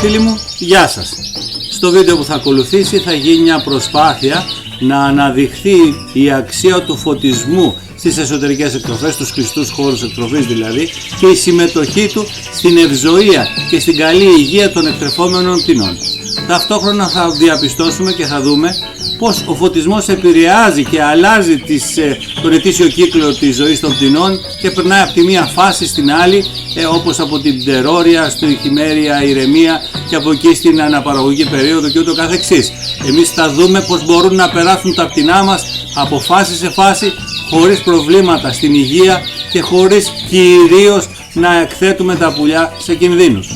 φίλοι μου, γεια σας. Στο βίντεο που θα ακολουθήσει θα γίνει μια προσπάθεια να αναδειχθεί η αξία του φωτισμού στις εσωτερικές εκτροφές, στους κλειστούς χώρους εκτροφής δηλαδή, και η συμμετοχή του στην ευζοία και στην καλή υγεία των εκτρεφόμενων πτηνών. Ταυτόχρονα θα διαπιστώσουμε και θα δούμε πως ο φωτισμός επηρεάζει και αλλάζει τον ετήσιο κύκλο της ζωής των πτηνών και περνάει από τη μία φάση στην άλλη, όπως από την πτερώρια στη χειμέρια ηρεμία και από εκεί στην αναπαραγωγική περίοδο και ούτω καθεξής. Εμείς θα δούμε πως μπορούν να περάσουν τα πτηνά μας από φάση σε φάση χωρίς προβλήματα στην υγεία και χωρίς κυρίως να εκθέτουμε τα πουλιά σε κινδύνους.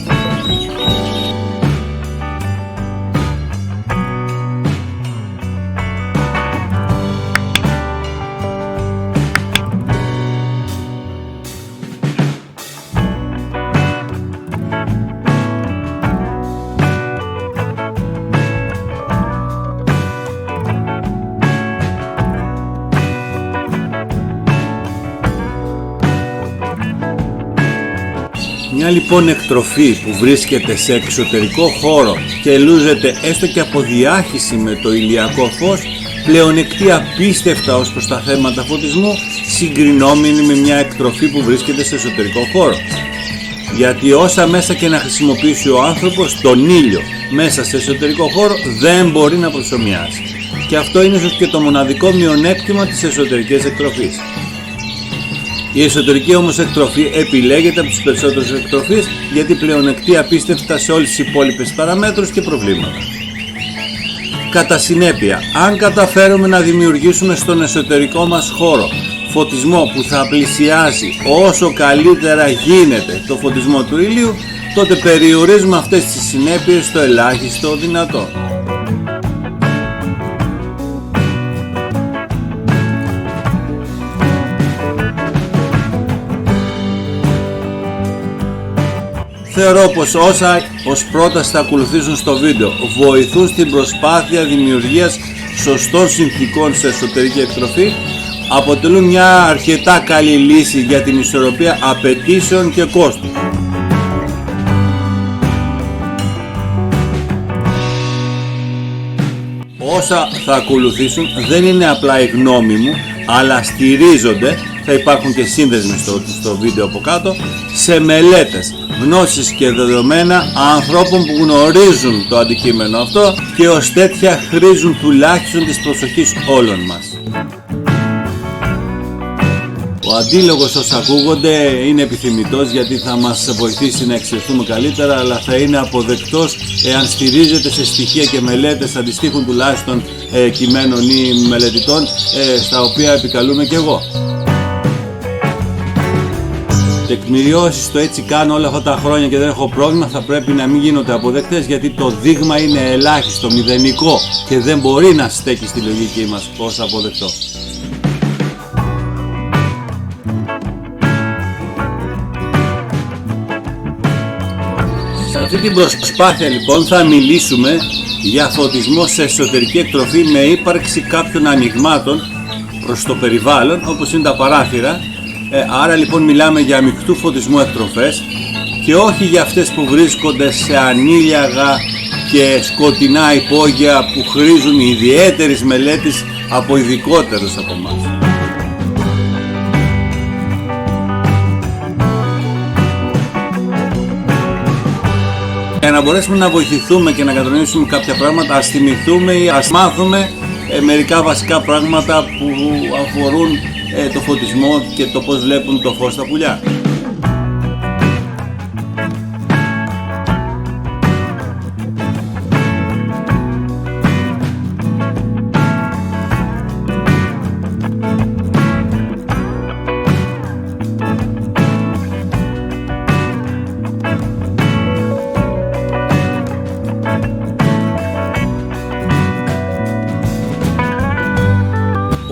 Μια λοιπόν εκτροφή που βρίσκεται σε εξωτερικό χώρο και λούζεται έστω και από διάχυση με το ηλιακό φως, πλεονεκτεί απίστευτα ως προς τα θέματα φωτισμού, συγκρινόμενη με μια εκτροφή που βρίσκεται σε εσωτερικό χώρο. Γιατί όσα μέσα και να χρησιμοποιήσει ο άνθρωπος, τον ήλιο μέσα σε εσωτερικό χώρο δεν μπορεί να προσομοιάσει. Και αυτό είναι ίσως και το μοναδικό μειονέκτημα της εσωτερικής εκτροφής. Η εσωτερική όμως εκτροφή επιλέγεται από τους περισσότερους εκτροφείς γιατί πλεονεκτεί απίστευτα σε όλες τις υπόλοιπες παραμέτρους και προβλήματα. Κατά συνέπεια, αν καταφέρουμε να δημιουργήσουμε στον εσωτερικό μας χώρο φωτισμό που θα πλησιάσει όσο καλύτερα γίνεται το φωτισμό του ήλιου, τότε περιορίζουμε αυτές τις συνέπειες στο ελάχιστο δυνατό. Θεωρώ πως όσα ως πρόταση θα ακολουθήσουν στο βίντεο βοηθούν στην προσπάθεια δημιουργίας σωστών συνθήκων σε εσωτερική εκτροφή, αποτελούν μια αρκετά καλή λύση για την ισορροπία απαιτήσεων και κόστους. Όσα θα ακολουθήσουν δεν είναι απλά η γνώμη μου, αλλά στηρίζονται, θα υπάρχουν και σύνδεσμοι στο βίντεο από κάτω, σε μελέτες, γνώσεις και δεδομένα ανθρώπων που γνωρίζουν το αντικείμενο αυτό και ως τέτοια χρήζουν τουλάχιστον της προσοχής όλων μας. Ο αντίλογος όσοι ακούγονται είναι επιθυμητός γιατί θα μας βοηθήσει να εξελιχθούμε καλύτερα, αλλά θα είναι αποδεκτός εάν στηρίζεται σε στοιχεία και μελέτες αντιστοίχων τουλάχιστον κειμένων ή μελετητών στα οποία επικαλούμε και εγώ. Τεκμηριώσεις το έτσι κάνω όλα αυτά τα χρόνια και δεν έχω πρόβλημα θα πρέπει να μην γίνονται αποδεκτές, γιατί το δείγμα είναι ελάχιστο, μηδενικό και δεν μπορεί να στέκει στη λογική μας ως αποδεκτό. Σε αυτή την προσπάθεια λοιπόν θα μιλήσουμε για φωτισμό σε εσωτερική εκτροφή με ύπαρξη κάποιων ανοιγμάτων προς το περιβάλλον όπως είναι τα παράθυρα. Άρα λοιπόν μιλάμε για μεικτού φωτισμού εκτροφές και όχι για αυτές που βρίσκονται σε ανήλιαγα και σκοτεινά υπόγεια που χρήζουν ιδιαίτερης μελέτης από ειδικότερους από εμάς. Για να μπορέσουμε να βοηθηθούμε και να κατανοήσουμε κάποια πράγματα, ας θυμηθούμε ή ας μάθουμε μερικά βασικά πράγματα που αφορούν το φωτισμό και το πώς βλέπουν το φως τα πουλιά.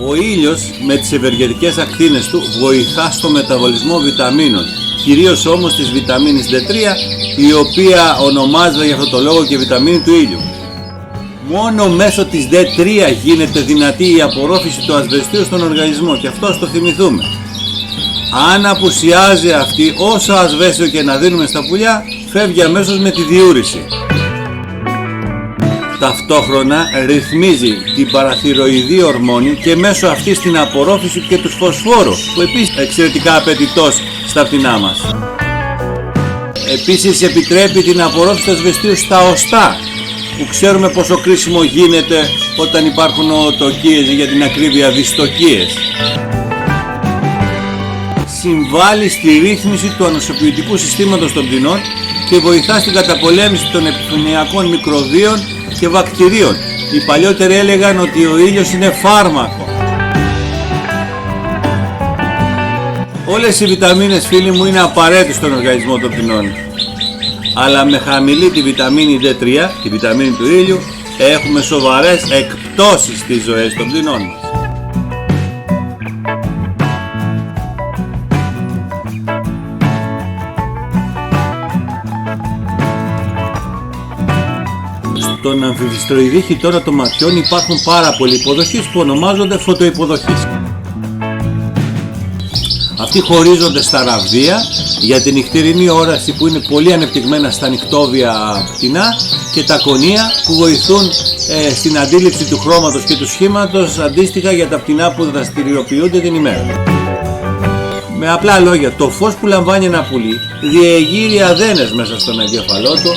Ο ήλιος με τις ευεργετικές ακτίνες του βοηθά στο μεταβολισμό βιταμίνων, κυρίως όμως της βιταμίνης D3, η οποία ονομάζεται για αυτό το λόγο και βιταμίνη του ήλιου. Μόνο μέσω της D3 γίνεται δυνατή η απορρόφηση του ασβεστίου στον οργανισμό και αυτό το θυμηθούμε. Αν απουσιάζει αυτή, όσο ασβέστιο και να δίνουμε στα πουλιά, φεύγει αμέσως με τη διούρηση. Ταυτόχρονα ρυθμίζει την παραθυροειδή ορμόνη και μέσω αυτής την απορρόφηση και του φωσφόρου, που επίσης εξαιρετικά απαιτητός στα φτηνά μας. Επίσης επιτρέπει την απορρόφηση του ασβεστίου στα οστά, που ξέρουμε πόσο κρίσιμο γίνεται όταν υπάρχουν οτοκίες, για την ακρίβεια δυστοκίες. Συμβάλλει στη ρύθμιση του ανοσοποιητικού συστήματος των πτηνών και βοηθά στην καταπολέμηση των επιφανειακών μικροβίων και βακτηρίων. Οι παλιότεροι έλεγαν ότι ο ήλιος είναι φάρμακο. Όλες οι βιταμίνες, φίλοι μου, είναι απαραίτητες στον οργανισμό των πτηνών. Αλλά με χαμηλή τη βιταμίνη D3, τη βιταμίνη του ήλιου, έχουμε σοβαρές εκπτώσεις στις ζωές των πτηνών μας. Στον αμφιβιστροειδή χιτώνα των ματιών υπάρχουν πάρα πολλοί υποδοχείς που ονομάζονται φωτοϋποδοχείς. Αυτοί χωρίζονται στα ραβδία για την νυχτερινή όραση που είναι πολύ ανεπτυγμένα στα νυχτόβια πτηνά και τα κονία που βοηθούν στην αντίληψη του χρώματος και του σχήματος αντίστοιχα για τα πτηνά που δραστηριοποιούνται την ημέρα. Με απλά λόγια, το φως που λαμβάνει ένα πουλί διεγείρει αδένες μέσα στον εγκέφαλό του,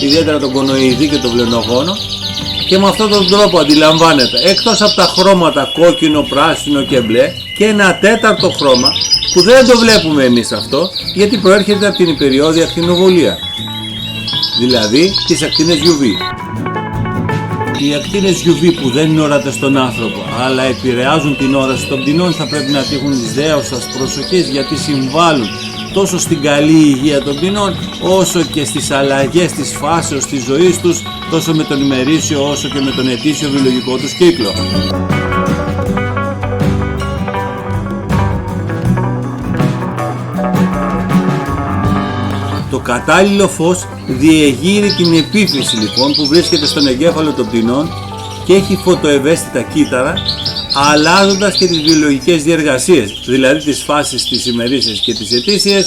ιδιαίτερα τον κονοειδή και τον βλενογόνο, και με αυτόν τον τρόπο αντιλαμβάνεται, εκτός από τα χρώματα κόκκινο, πράσινο και μπλε, και ένα τέταρτο χρώμα που δεν το βλέπουμε εμείς αυτό, γιατί προέρχεται από την υπεριώδια ακτινοβολία, δηλαδή τις ακτίνες UV. Οι ακτίνες UV που δεν είναι ορατές στον άνθρωπο, αλλά επηρεάζουν την όραση των πτηνών, θα πρέπει να τύχουν της δέωσας προσοχής, γιατί συμβάλλουν τόσο στην καλή υγεία των πτηνών, όσο και στις αλλαγές της φάσεως της ζωής τους, τόσο με τον ημερήσιο όσο και με τον ετήσιο βιολογικό τους κύκλο. Το κατάλληλο φως διεγείρει την επίφυση λοιπόν που βρίσκεται στον εγκέφαλο των πτηνών και έχει φωτοευαίσθητα κύτταρα, αλλάζοντας και τις βιολογικές διεργασίες, δηλαδή τις φάσεις της ημερήσιας και τις ετήσιες,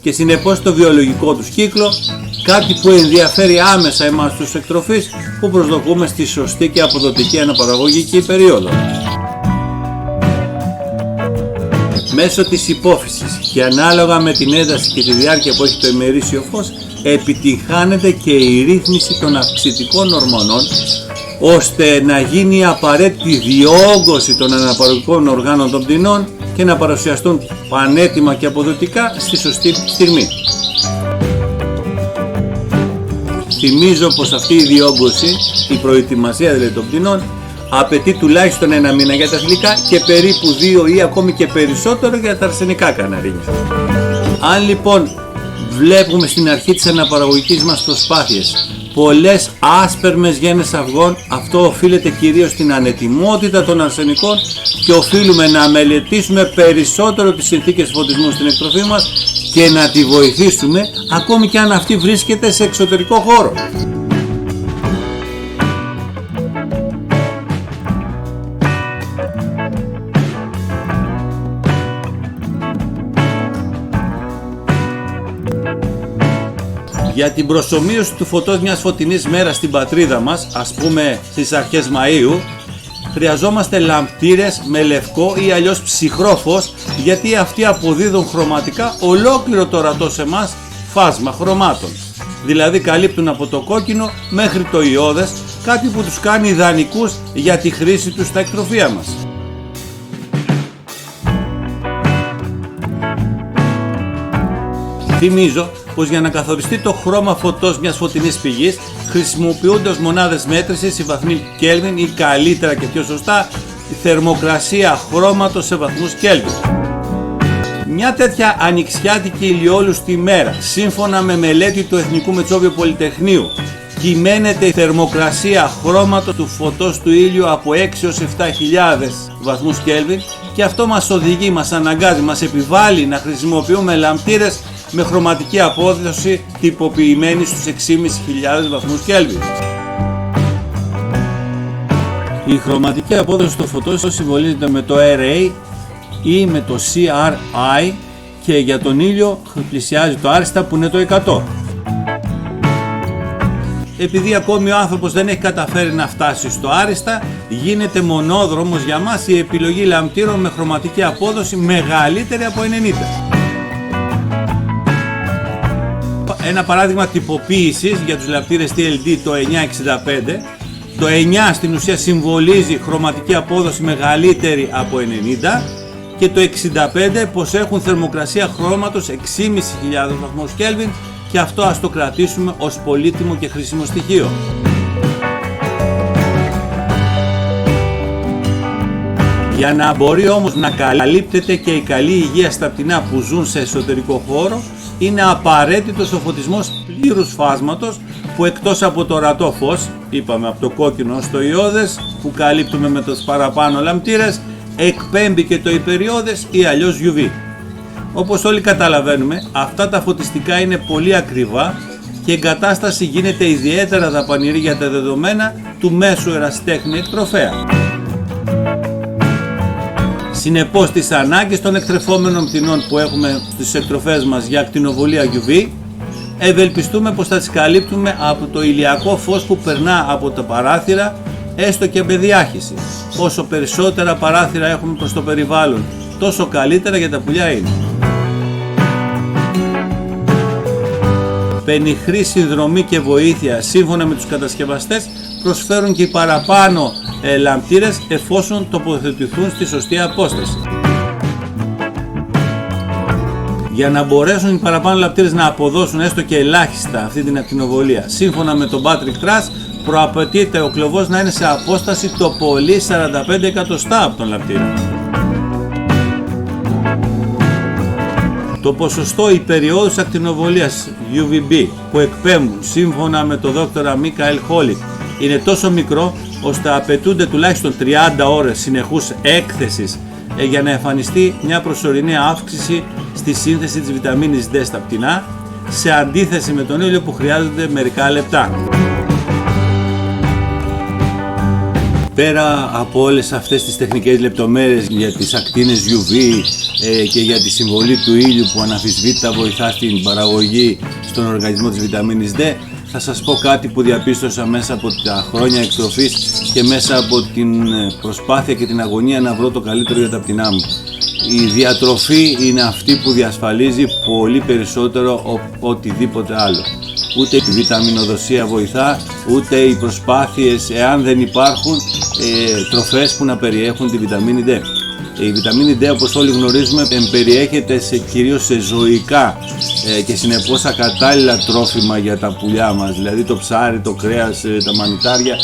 και συνεπώς το βιολογικό τους κύκλο, κάτι που ενδιαφέρει άμεσα εμάς τους εκτροφείς που προσδοκούμε στη σωστή και αποδοτική αναπαραγωγική περίοδο. Μέσω της υπόφυσης και ανάλογα με την ένταση και τη διάρκεια που έχει το ημερήσιο φως, επιτυγχάνεται και η ρύθμιση των αυξητικών ορμονών, ώστε να γίνει η απαραίτητη διόγκωση των αναπαραγωγικών οργάνων των πτηνών και να παρουσιαστούν πανέτοιμα και αποδοτικά στη σωστή στιγμή. Θυμίζω πως αυτή η διόγκωση, η προετοιμασία δηλαδή των πτηνών, απαιτεί τουλάχιστον 1 μήνα για τα γλυκά και περίπου 2 ή ακόμη και περισσότερο για τα αρσενικά καναρίνια. Αν λοιπόν βλέπουμε στην αρχή της αναπαραγωγικής μας προσπάθειας πολλές άσπερμες γένες αυγών, αυτό οφείλεται κυρίως στην ανετοιμότητα των αρσενικών και οφείλουμε να μελετήσουμε περισσότερο τις συνθήκες φωτισμού στην εκτροφή μας και να τη βοηθήσουμε ακόμη και αν αυτή βρίσκεται σε εξωτερικό χώρο. Για την προσομοίωση του φωτός μιας φωτεινής μέρας στην πατρίδα μας, ας πούμε στις αρχές Μαΐου, χρειαζόμαστε λαμπτήρες με λευκό ή αλλιώς ψυχρό φως, γιατί αυτοί αποδίδουν χρωματικά ολόκληρο το ορατό σε εμάς φάσμα χρωμάτων. Δηλαδή καλύπτουν από το κόκκινο μέχρι το ιώδες, κάτι που τους κάνει ιδανικούς για τη χρήση τους στα εκτροφία μας. Θυμίζω πως για να καθοριστεί το χρώμα φωτός μιας φωτεινής πηγής χρησιμοποιούνται ως μονάδες μέτρησης οι βαθμοί Κέλβιν ή καλύτερα και πιο σωστά η θερμοκρασία χρώματος σε βαθμούς Κέλβιν. Μια τέτοια ανοιξιάτικη ηλιόλουστη μέρα, σύμφωνα με μελέτη του Εθνικού Μετσόβιου Πολυτεχνείου, κυμαίνεται η θερμοκρασία χρώματος του φωτός του ήλιου από 6 έως 7.000 βαθμούς Κέλβιν και αυτό μας οδηγεί, μας αναγκάζει, μας επιβάλλει να χρησιμοποιούμε λαμπτήρες με χρωματική απόδοση τυποποιημένη στους 6.500 βαθμούς Κέλβιν. Η χρωματική απόδοση του φωτός συμβολίζεται με το RA ή με το CRI και για τον ήλιο πλησιάζει το άριστα που είναι το 100. επειδή ακόμη ο άνθρωπος δεν έχει καταφέρει να φτάσει στο άριστα, γίνεται μονόδρομος για μας η επιλογή λαμπτήρων με χρωματική απόδοση μεγαλύτερη από 90. Ένα παράδειγμα τυποποίησης για τους λαμπτήρες TLD, το 965. Το 9 στην ουσία συμβολίζει χρωματική απόδοση μεγαλύτερη από 90 και το 65 πως έχουν θερμοκρασία χρώματος 6.500 βαθμούς Κέλβιν, και αυτό ας το κρατήσουμε ως πολύτιμο και χρήσιμο στοιχείο. Για να μπορεί όμως να καλύπτεται και η καλή υγεία στα πτηνά που ζουν σε εσωτερικό χώρο, είναι απαραίτητος ο φωτισμός πλήρους φάσματος, που εκτός από το ορατό φως, είπαμε από το κόκκινο στο ιώδες που καλύπτουμε με τους παραπάνω λαμπτήρες, εκπέμπει και το υπεριώδες ή αλλιώς UV. Όπως όλοι καταλαβαίνουμε, αυτά τα φωτιστικά είναι πολύ ακριβά και η εγκατάσταση γίνεται ιδιαίτερα δαπανηρή για τα δεδομένα του μέσου ερασιτέχνη εκτροφέα. Συνεπώς, τις ανάγκες των εκτρεφόμενων πτηνών που έχουμε στις εκτροφές μας για ακτινοβολία UV, ευελπιστούμε πως θα τις καλύπτουμε από το ηλιακό φως που περνά από τα παράθυρα, έστω και με διάχυση. Όσο περισσότερα παράθυρα έχουμε προς το περιβάλλον, τόσο καλύτερα για τα πουλιά είναι. Πενιχρή συνδρομή και βοήθεια σύμφωνα με τους κατασκευαστές προσφέρουν και οι παραπάνω λαμπτήρες, εφόσον τοποθετηθούν στη σωστή απόσταση. Για να μπορέσουν οι παραπάνω λαμπτήρες να αποδώσουν έστω και ελάχιστα αυτή την ακτινοβολία, σύμφωνα με τον Patrick Truss, προαπαιτείται ο κλωβός να είναι σε απόσταση το πολύ 45 εκατοστά από τον λαμπτήρα. Το ποσοστό υπεριόδους ακτινοβολίας UVB που εκπέμπουν σύμφωνα με τον δόκτορα Μίκαελ Χόλικ είναι τόσο μικρό ώστε απαιτούνται τουλάχιστον 30 ώρες συνεχούς έκθεσης για να εμφανιστεί μια προσωρινή αύξηση στη σύνθεση της βιταμίνης D στα πτηνά, σε αντίθεση με τον ήλιο που χρειάζονται μερικά λεπτά. Πέρα από όλες αυτές τις τεχνικές λεπτομέρειες για τις ακτίνες UV και για τη συμβολή του ήλιου που αναμφισβήτητα βοηθά στην παραγωγή στον οργανισμό της βιταμίνης D, θα σας πω κάτι που διαπίστωσα μέσα από τα χρόνια εκτροφής και μέσα από την προσπάθεια και την αγωνία να βρω το καλύτερο για τα πτηνά μου. Η διατροφή είναι αυτή που διασφαλίζει πολύ περισσότερο από οτιδήποτε άλλο. Ούτε η βιταμινοδοσία βοηθά, ούτε οι προσπάθειες, εάν δεν υπάρχουν τροφές που να περιέχουν τη βιταμίνη D. Η βιταμίνη D, όπως όλοι γνωρίζουμε, περιέχεται κυρίως σε ζωικά και συνεπώς ακατάλληλα τρόφιμα για τα πουλιά μας, δηλαδή το ψάρι, το κρέας, τα μανιτάρια.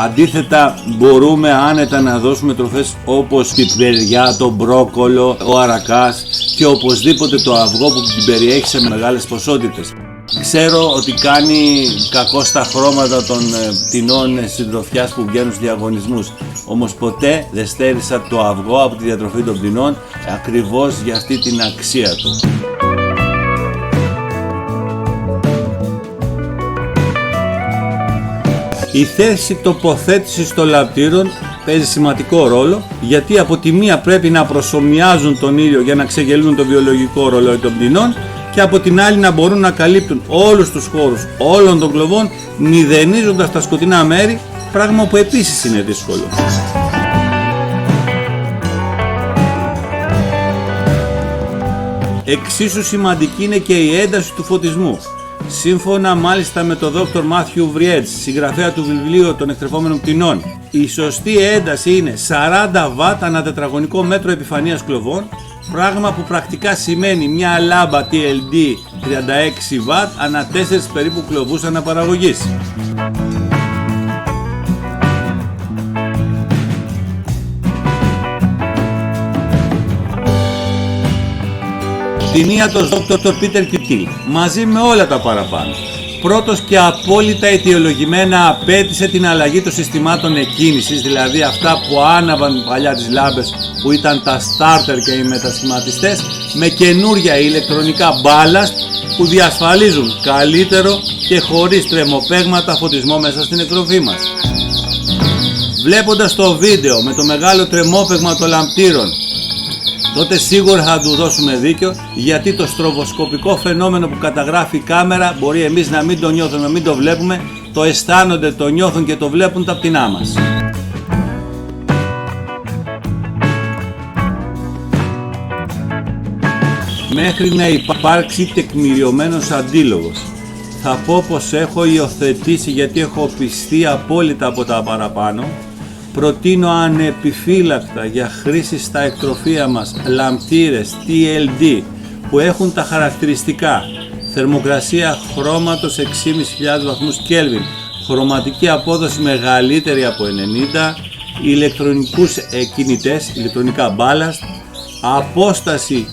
Αντίθετα, μπορούμε άνετα να δώσουμε τροφές όπως την πιπεριά, το μπρόκολο, ο αρακάς και οπωσδήποτε το αυγό που την περιέχει σε μεγάλες ποσότητες. Ξέρω ότι κάνει κακό στα χρώματα των πτηνών συντροφιάς που βγαίνουν στους διαγωνισμούς, όμως ποτέ δεν στέρισα το αυγό από τη διατροφή των πτηνών, ακριβώς για αυτή την αξία του. Η θέση τοποθέτησης των λαμπτήρων παίζει σημαντικό ρόλο, γιατί από τη μία πρέπει να προσομοιάζουν τον ήλιο για να ξεγελούν το βιολογικό ρολόι των πτηνών, και από την άλλη να μπορούν να καλύπτουν όλους τους χώρους όλων των κλωβών, μηδενίζοντας τα σκοτεινά μέρη, πράγμα που επίσης είναι δύσκολο. Εξίσου σημαντική είναι και η ένταση του φωτισμού. Σύμφωνα μάλιστα με τον Dr. Matthew Vriedge, συγγραφέα του βιβλίου των εκτρεφόμενων πτηνών, η σωστή ένταση είναι 40 W ανά τετραγωνικό μέτρο επιφανείας κλωβών, πράγμα που πρακτικά σημαίνει μια λάμπα TLD 36 W ανά 4 περίπου κλωβούς αναπαραγωγής. Κτηνίατος Dr. Peter Kittil, μαζί με όλα τα παραπάνω, πρώτος και απόλυτα αιτιολογημένα απέτησε την αλλαγή των συστημάτων εκκίνησης, δηλαδή αυτά που άναβαν παλιά τις λάμπες που ήταν τα starter και οι μετασχηματιστές, με καινούρια ηλεκτρονικά ballast που διασφαλίζουν καλύτερο και χωρίς τρεμοπαίγματα φωτισμό μέσα στην εκτροφή μας. Βλέποντας το βίντεο με το μεγάλο τρεμόπαιγμα των λαμπτήρων τότε σίγουρα θα του δώσουμε δίκιο, γιατί το στροβοσκοπικό φαινόμενο που καταγράφει η κάμερα μπορεί εμείς να μην το νιώθουμε, να μην το βλέπουμε, το αισθάνονται, το νιώθουν και το βλέπουν τα πτηνά μας. Μέχρι να υπάρξει τεκμηριωμένος αντίλογος, θα πω πως έχω υιοθετήσει, γιατί έχω πιστεί απόλυτα από τα παραπάνω, προτείνω ανεπιφύλακτα για χρήση στα εκτροφία μας λαμπτήρες TLD που έχουν τα χαρακτηριστικά θερμοκρασία χρώματος 6.500 βαθμούς Κέλβιν, χρωματική απόδοση μεγαλύτερη από 90, ηλεκτρονικούς κινητές, ηλεκτρονικά μπάλαστ, απόσταση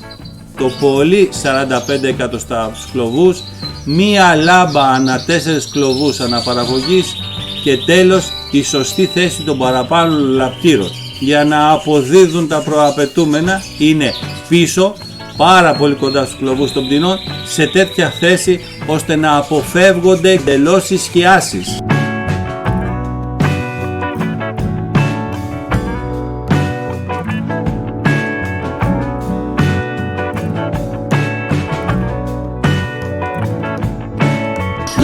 το πολύ 45 εκατοστά στους κλωβούς, μία λάμπα ανά 4 κλωβούς αναπαραγωγής και τέλος η σωστή θέση των παραπάνω λαπτήρων για να αποδίδουν τα προαπαιτούμενα είναι πίσω, πάρα πολύ κοντά στους κλωβούς των πτηνών, σε τέτοια θέση ώστε να αποφεύγονται εντελώς οι σκιάσεις.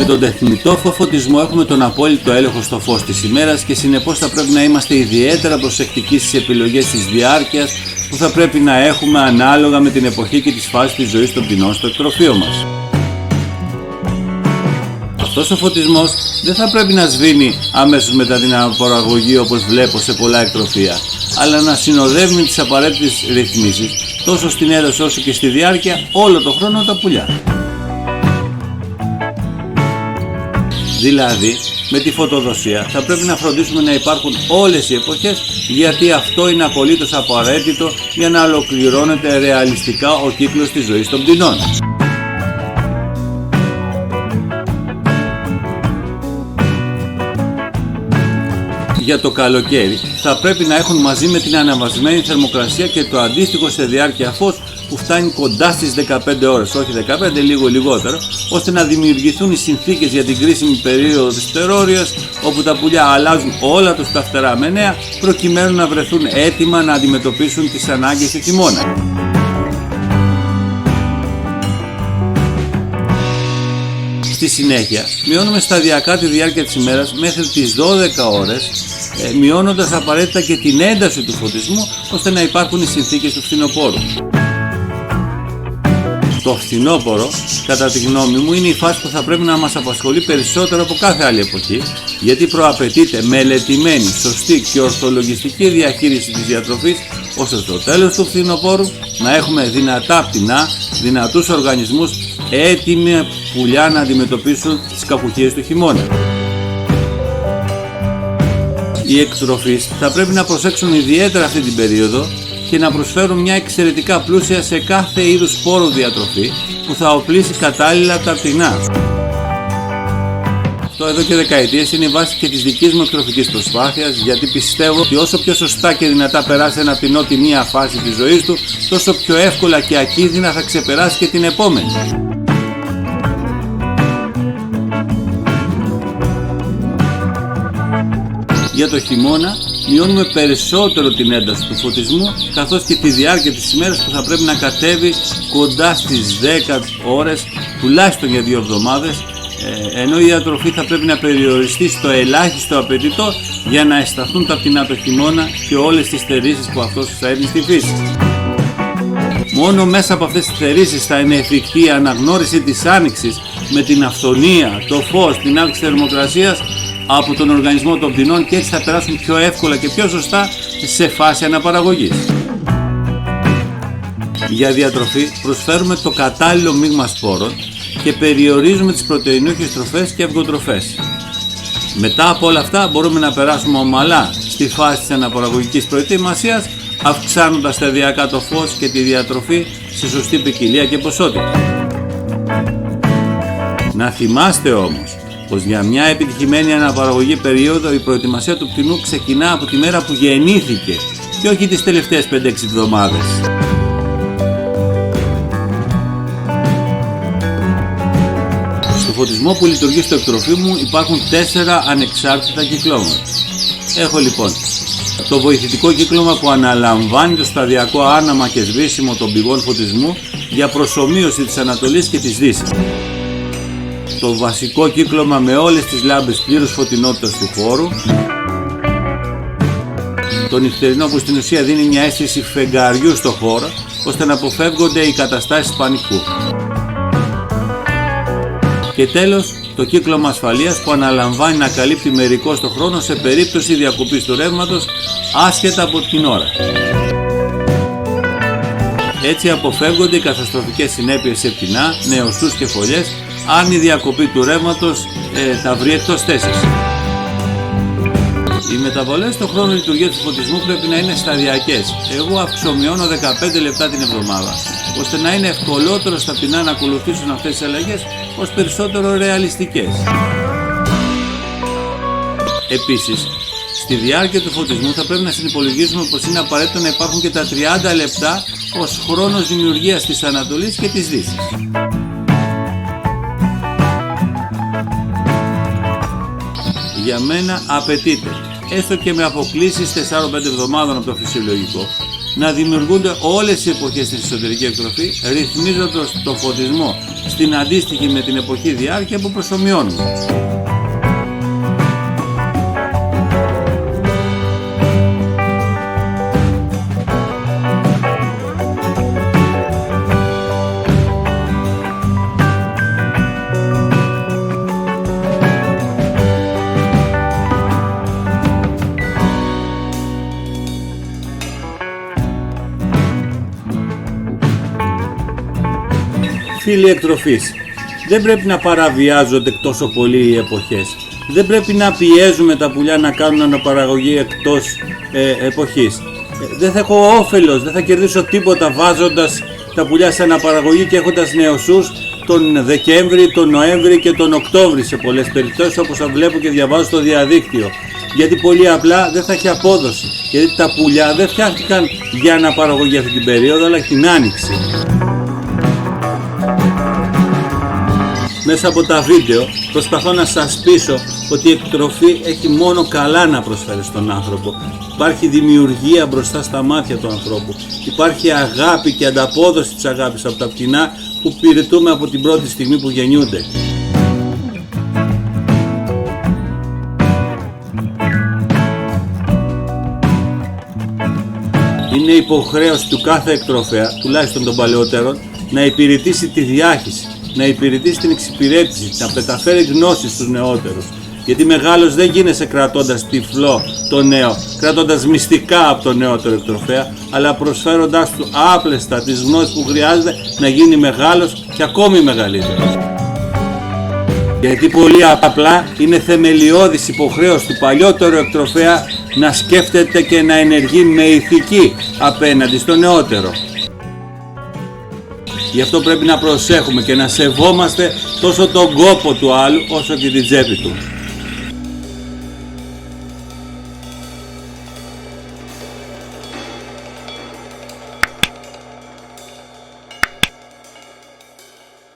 Με τον τεχνητό φωτισμό έχουμε τον απόλυτο έλεγχο στο φως της ημέρας και συνεπώς θα πρέπει να είμαστε ιδιαίτερα προσεκτικοί στις επιλογές της διάρκειας που θα πρέπει να έχουμε ανάλογα με την εποχή και τις φάσεις της ζωής των πτηνών στο εκτροφείο μας. Αυτός ο φωτισμός δεν θα πρέπει να σβήνει αμέσως μετά την αναπαραγωγή όπως βλέπω σε πολλά εκτροφεία, αλλά να συνοδεύει με τις απαραίτητες ρυθμίσεις τόσο στην έδωση όσο και στη διάρκεια όλο το χρόνο τα πουλιά. Δηλαδή, με τη φωτοδοσία θα πρέπει να φροντίσουμε να υπάρχουν όλες οι εποχές, γιατί αυτό είναι απολύτως απαραίτητο για να ολοκληρώνεται ρεαλιστικά ο κύκλος της ζωής των πτηνών. Για το καλοκαίρι θα πρέπει να έχουν μαζί με την αναβασμένη θερμοκρασία και το αντίστοιχο σε διάρκεια φως που φτάνει κοντά στις 15 ώρες, όχι 15, λίγο λιγότερο, ώστε να δημιουργηθούν οι συνθήκες για την κρίσιμη περίοδο της φτερόριας, όπου τα πουλιά αλλάζουν όλα τους τα φτερά με νέα, προκειμένου να βρεθούν έτοιμα να αντιμετωπίσουν τις ανάγκες του χειμώνα. Στη συνέχεια, μειώνουμε σταδιακά τη διάρκεια της ημέρας μέχρι τις 12 ώρες, μειώνοντας απαραίτητα και την ένταση του φωτισμού, ώστε να υπάρχουν οι συνθήκες του φθινοπόρου. Το φθινόπωρο, κατά τη γνώμη μου, είναι η φάση που θα πρέπει να μας απασχολεί περισσότερο από κάθε άλλη εποχή, γιατί προαπαιτείται μελετημένη, σωστή και ορθολογιστική διαχείριση της διατροφής, ώστε στο τέλος του φθινοπόρου να έχουμε δυνατά πτηνά, δυνατούς οργανισμούς, έτοιμοι πουλιά να αντιμετωπίσουν τις κακουχίες του χειμώνα. Οι εκτροφείς θα πρέπει να προσέξουν ιδιαίτερα αυτή την περίοδο και να προσφέρουν μια εξαιρετικά πλούσια σε κάθε είδους σπόρου διατροφή που θα οπλίσει κατάλληλα τα πτηνά. Αυτό εδώ και δεκαετίες είναι η βάση και της δικής μου εκτροφικής προσπάθειας, γιατί πιστεύω ότι όσο πιο σωστά και δυνατά περάσει ένα πτηνό τη μία φάση της ζωής του, τόσο πιο εύκολα και ακίνδυνα θα ξεπεράσει και την επόμενη. Για το χειμώνα μειώνουμε περισσότερο την ένταση του φωτισμού, καθώς και τη διάρκεια της ημέρας που θα πρέπει να κατέβει κοντά στις 10 ώρες τουλάχιστον για 2 εβδομάδες, ενώ η διατροφή θα πρέπει να περιοριστεί στο ελάχιστο απαιτητό για να αισθανθούν τα πτηνά το χειμώνα και όλες τις θερήσεις που αυτός θα έρθει στη φύση. Μόνο μέσα από αυτές τις θερήσεις θα είναι εφικτή η αναγνώριση της άνοιξης με την αυθονία, το φως, την αύξηση θερμοκρασίας από τον οργανισμό των πτηνών, και έτσι θα περάσουν πιο εύκολα και πιο σωστά σε φάση αναπαραγωγής. Για διατροφή προσφέρουμε το κατάλληλο μείγμα σπόρων και περιορίζουμε τις πρωτεϊνούχες τροφές και αυγοτροφές. Μετά από όλα αυτά μπορούμε να περάσουμε ομαλά στη φάση της αναπαραγωγικής προετοιμασίας, αυξάνοντας σταδιακά το φως και τη διατροφή σε σωστή ποικιλία και ποσότητα. Να θυμάστε όμως πως για μια επιτυχημένη αναπαραγωγή περίοδο η προετοιμασία του πτηνού ξεκινά από τη μέρα που γεννήθηκε και όχι τις τελευταίες 5-6 εβδομάδες. Στο φωτισμό που λειτουργεί στο εκτροφείο μου υπάρχουν 4 ανεξάρτητα κυκλώματα. Έχω λοιπόν Το βοηθητικό κύκλωμα που αναλαμβάνει το σταδιακό άναμα και σβήσιμο των πηγών φωτισμού για προσομοίωση της Ανατολής και της Δύσης. Το βασικό κύκλωμα με όλες τις λάμπες πλήρους φωτεινότητας του χώρου. Το νυχτερινό που στην ουσία δίνει μια αίσθηση φεγγαριού στο χώρο, ώστε να αποφεύγονται οι καταστάσεις πανικού. Και τέλος, το κύκλωμα ασφαλείας που αναλαμβάνει να καλύπτει μερικώς το χρόνο σε περίπτωση διακοπής του ρεύματος, άσχετα από την ώρα. Έτσι αποφεύγονται οι καταστροφικές συνέπειες σε πτηνά, νεοσούς και φωλιές, αν η διακοπή του ρεύματος τα βρει εκτός θέσης. Οι μεταβολές στον χρόνο λειτουργίας του φωτισμού πρέπει να είναι σταδιακές. Εγώ αυξομειώνω 15 λεπτά την εβδομάδα, ώστε να είναι ευκολότερο στα πτηνά να ακολουθήσουν αυτές τις αλλαγές ως περισσότερο ρεαλιστικές. Επίσης, στη διάρκεια του φωτισμού θα πρέπει να συνυπολογίσουμε πως είναι απαραίτητο να υπάρχουν και τα 30 λεπτά ως χρόνος δημιουργίας της Ανατολής και της Δύσης. Για μένα απαιτείται, έστω και με αποκλήσεις 4-5 εβδομάδων από το φυσιολογικό, να δημιουργούνται όλες οι εποχές στην εσωτερική εκτροφή, ρυθμίζοντας το φωτισμό στην αντίστοιχη με την εποχή διάρκεια που προσομοιώνουμε. Φίλοι εκτροφής, δεν πρέπει να παραβιάζονται τόσο πολύ οι εποχές. Δεν πρέπει να πιέζουμε τα πουλιά να κάνουν αναπαραγωγή εκτός εποχής. Δεν θα έχω όφελος, δεν θα κερδίσω τίποτα βάζοντας τα πουλιά σε αναπαραγωγή και έχοντας νεοσούς τον Δεκέμβρη, τον Νοέμβρη και τον Οκτώβρη σε πολλές περιπτώσεις, όπως θα βλέπω και διαβάζω στο διαδίκτυο. Γιατί πολύ απλά δεν θα έχει απόδοση. Γιατί τα πουλιά δεν φτιάχτηκαν για αναπαραγωγή αυτή την περίοδο, αλλά την άνοιξη. Μέσα από τα βίντεο προσπαθώ να σας πείσω ότι η εκτροφή έχει μόνο καλά να προσφέρει στον άνθρωπο. Υπάρχει δημιουργία μπροστά στα μάτια του ανθρώπου. Υπάρχει αγάπη και ανταπόδοση της αγάπης από τα πτηνά που υπηρετούμε από την πρώτη στιγμή που γεννιούνται. Είναι υποχρέωση του κάθε εκτροφέα, τουλάχιστον των παλαιότερων, να υπηρετήσει τη διάχυση, να υπηρετήσει την εξυπηρέτηση, να μεταφέρει γνώση στους νεότερους. Γιατί μεγάλος δεν γίνεσαι κρατώντας τυφλό το νέο, κρατώντας μυστικά από το νεότερο εκτροφέα, αλλά προσφέροντάς του άπλεστα τις γνώσεις που χρειάζεται να γίνει μεγάλος και ακόμη μεγαλύτερος. Γιατί πολύ απλά είναι θεμελιώδης υποχρέωση του παλιότερου εκτροφέα να σκέφτεται και να ενεργεί με ηθική απέναντι στο νεότερο. Γι' αυτό πρέπει να προσέχουμε και να σεβόμαστε τόσο τον κόπο του άλλου όσο και την τσέπη του.